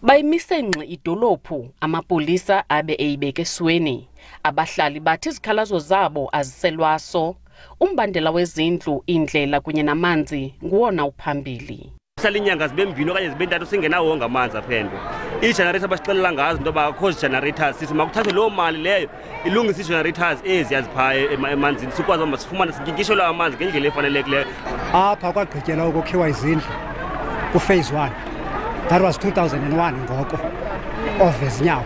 Bayimise ngxi idolophu amapolisa abe eyibeke esweni. Abahlali bathi izikhalazo zabo aziselwaso. Umbandela wezindlu, indlela kunye namanzi nguwona uphambili. Hlala inyanga zibe mbini okanye zibe ntathu singenawo ngamanzi aphendwe. Iigenerator basixelela ngazo into yoba akho generators sithi makuthathwe loo mali leyo ilungise iigenerators ezi yaziphaya emanzini sikwazi uba masifumane sinkikishelwe amanzi ngendlela efanelekileyo. Apha kwagqityelwa ukukhiwa izindlu ku-phase 1. That was 2001 ngoko of Ezinyawo.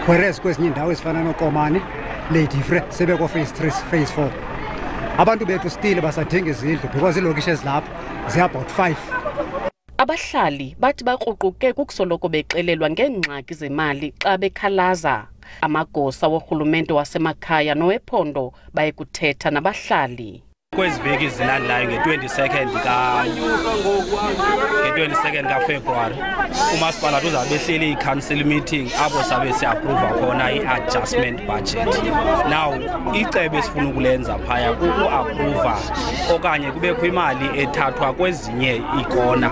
Whereas kwezinye indawo ezifana noKomani, Ledifre sebeko phase 3, phase 4. Abantu bethu still basadinga izindlu because ilokishi ezilapha ziyabout 5. Abahlali bathi baqoquke kukusoloko bexelelwa ngengxaki zemali xa bekhalaza. Amagosa wohulumente wasemakhaya nowephondo bayekuthetha nabahlali. Kwezi veki zilandelayo nge-22nd kaFebruwari umasipala uzabe ehleli i-council meeting apho sabe siapprove khona i-adjustment budget. Now icebo esifuna ukulenza phaya kuku-approva okanye kubekho imali ethathwa kwezinye ikona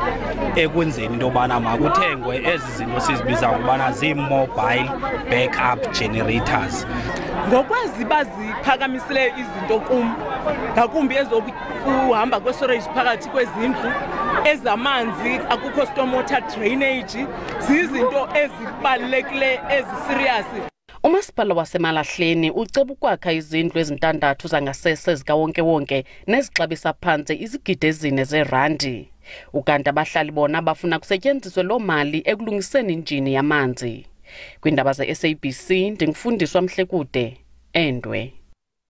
ekwenzeni into yobana makuthengwe ezi zinto sizibiza ngokubana zii-mobile backup generators. Ngokwezi baziphakamisile izinto ngakumbi ezokuhamba kwe-storage phakathi kwezindlu, ezamanzi, akukho stormwater drainage, zizinto ezibalulekile eziserious. Umasipala waseMalahleni uceba ukwakha izindlu ezintandathu zangasese zikawonke-wonke nezixabisa phantse izigidi ezine zeerandi. Ukanti abahlali bona bafuna kusetyenziswe loo mali ekulungiseni injini yamanzi. Kwindaba ze-SABC ndingufundiswa Mhlekude, eNdwe.